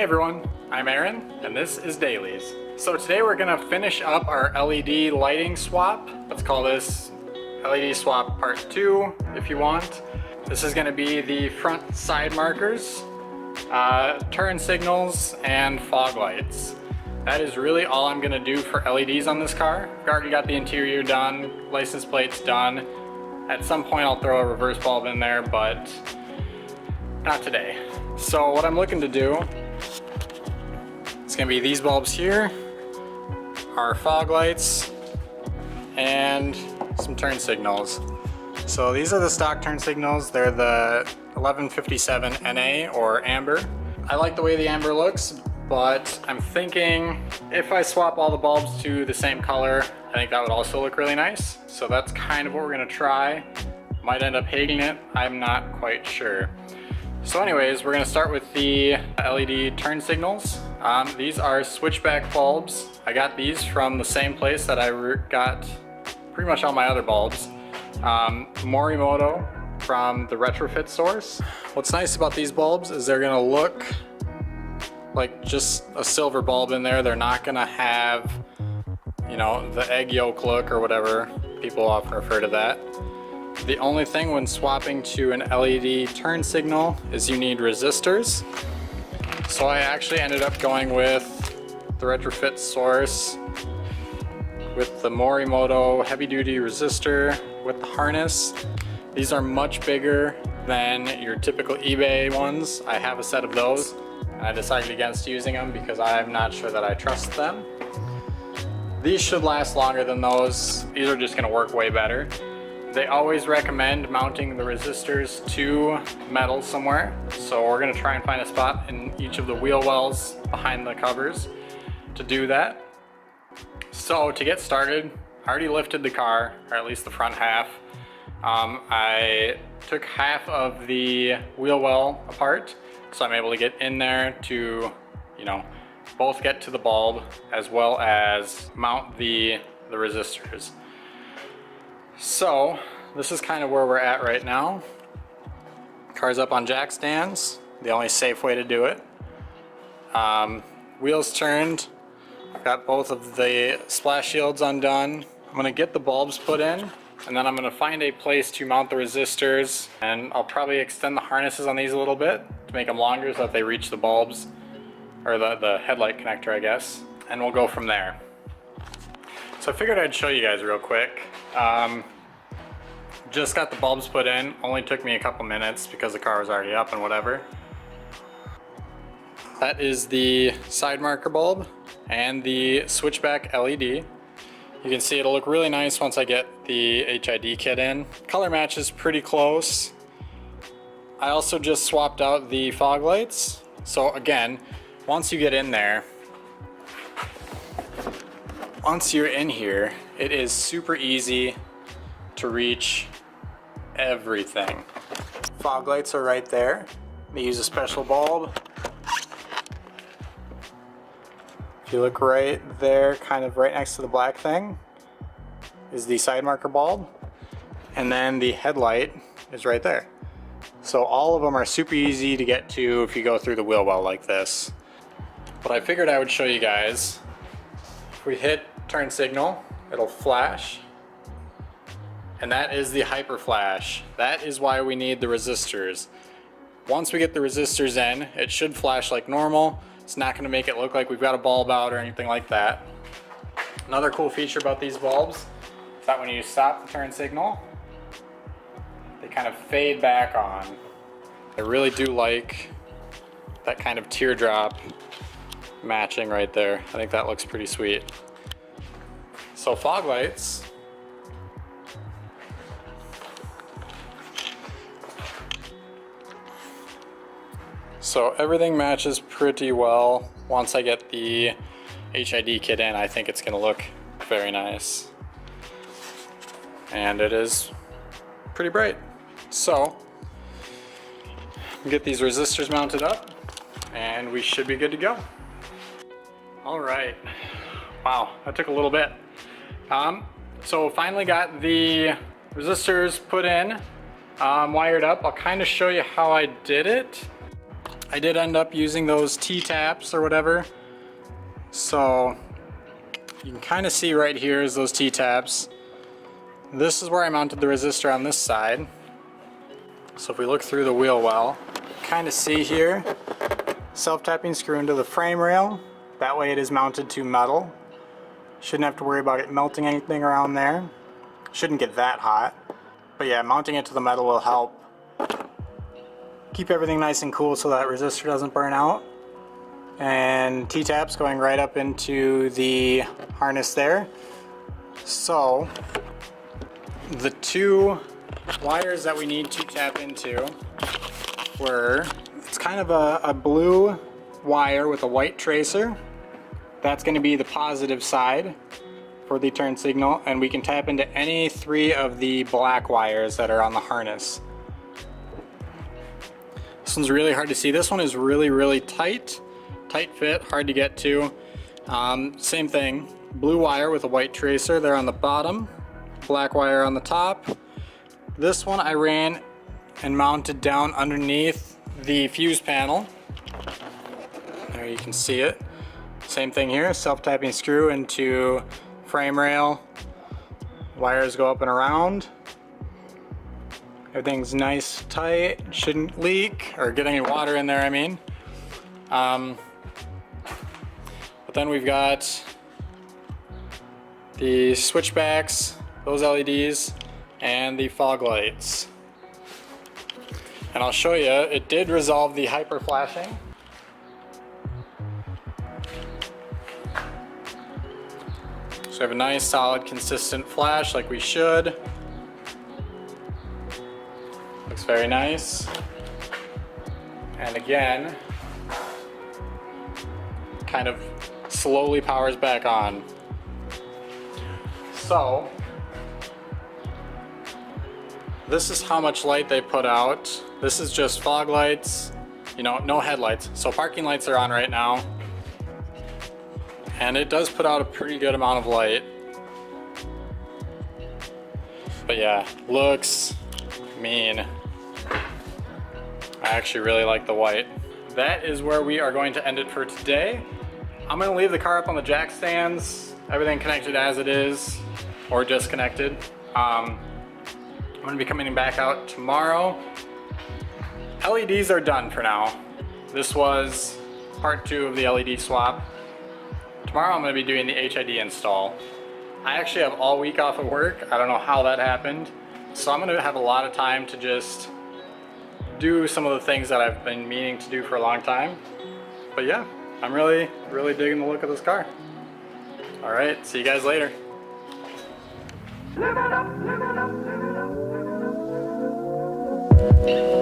Hey everyone, I'm Aaron, and this is Dailies. So today we're gonna finish up our LED lighting swap. Let's call this LED swap part 2, if you want. This is gonna be the front side markers, turn signals, and fog lights. That is really all I'm gonna do for LEDs on this car. I've already got the interior done, license plates done. At some point I'll throw a reverse bulb in there, but not today. So what I'm looking to do, it's gonna be these bulbs here, our fog lights, and some turn signals. So these are the stock turn signals. They're the 1157 NA or amber. I like the way the amber looks, but I'm thinking if I swap all the bulbs to the same color, I think that would also look really nice. So that's kind of what we're gonna try. Might end up hating it, I'm not quite sure. So anyways, we're gonna start with the LED turn signals. These are switchback bulbs. I got these from the same place that I got pretty much all my other bulbs. Morimoto from the retrofit source. What's nice about these bulbs is they're gonna look like just a silver bulb in there. They're not gonna have, you know, the egg yolk look or whatever people often refer to that. The only thing when swapping to an LED turn signal is you need resistors. So I actually ended up going with the retrofit source with the Morimoto heavy duty resistor with the harness. These are much bigger than your typical eBay ones. I have a set of those and I decided against using them because I'm not sure that I trust them. These should last longer than those. These are just gonna work way better. They always recommend mounting the resistors to metal somewhere. So we're gonna try and find a spot in each of the wheel wells behind the covers to do that. So to get started, I already lifted the car, or at least the front half. I took half of the wheel well apart, so I'm able to get in there to, you know, both get to the bulb as well as mount the resistors. So this is kind of where we're at right now. Car's up on jack stands, the only safe way to do it. Wheels turned, got both of the splash shields undone. I'm gonna get the bulbs put in, and then I'm gonna find a place to mount the resistors, and I'll probably extend the harnesses on these a little bit to make them longer so that they reach the bulbs, or the headlight connector, I guess, and we'll go from there. So I figured I'd show you guys real quick. Just got the bulbs put in, only took me a couple minutes because the car was already up and whatever. That is the side marker bulb and the switchback LED. You can see it'll look really nice once I get the HID kit in. Color match is pretty close. I also just swapped out the fog lights. So again, once you get in there, once you're in here, it is super easy to reach everything. Fog lights are right there. They use a special bulb. If you look right there, kind of right next to the black thing, is the side marker bulb. And then the headlight is right there. So all of them are super easy to get to if you go through the wheel well like this. But I figured I would show you guys. If we hit turn signal, it'll flash. And that is the hyper flash. That is why we need the resistors. Once we get the resistors in, it should flash like normal. It's not gonna make it look like we've got a bulb out or anything like that. Another cool feature about these bulbs is that when you stop the turn signal, they kind of fade back on. I really do like that kind of teardrop matching right there. I think that looks pretty sweet. So fog lights. So everything matches pretty well. Once I get the HID kit in, I think it's gonna look very nice. And it is pretty bright. So, get these resistors mounted up and we should be good to go. All right, wow, that took a little bit. So finally got the resistors put in, wired up. I'll kind of show you how I did it. I did end up using those T-taps or whatever. So you can kind of see right here is those T-taps. This is where I mounted the resistor on this side. So if we look through the wheel well, kind of see here, self-tapping screw into the frame rail. That way it is mounted to metal. Shouldn't have to worry about it melting anything around there. Shouldn't get that hot. But yeah, mounting it to the metal will help keep everything nice and cool so that resistor doesn't burn out. And T-taps going right up into the harness there. So the two wires that we need to tap into were, it's kind of a blue wire with a white tracer. That's going to be the positive side for the turn signal, and we can tap into any three of the black wires that are on the harness. This one's really hard to see. This one is really tight fit, hard to get to. Same thing, blue wire with a white tracer there on the bottom, black wire on the top. This one I ran and mounted down underneath the fuse panel. There you can see it. Same thing here, self-tapping screw into frame rail. Wires go up and around. Everything's nice, tight, shouldn't leak or get any water in there, I mean. But then we've got the switchbacks, those LEDs, and the fog lights. And I'll show you, it did resolve the hyper flashing. So we have a nice, solid, consistent flash like we should. Looks very nice. And again, kind of slowly powers back on. So, this is how much light they put out. This is just fog lights, you know, no headlights. So parking lights are on right now. And it does put out a pretty good amount of light. But yeah, looks mean. I actually really like the white. That is where we are going to end it for today. I'm gonna leave the car up on the jack stands, everything connected as it is, or disconnected. I'm gonna be coming back out tomorrow. LEDs are done for now. This was part 2 of the LED swap. Tomorrow I'm gonna be doing the HID install. I actually have all week off of work. I don't know how that happened. So I'm gonna have a lot of time to just do some of the things that I've been meaning to do for a long time. But yeah, I'm really digging the look of this car. All right, see you guys later. Live it up, live it up, live it up.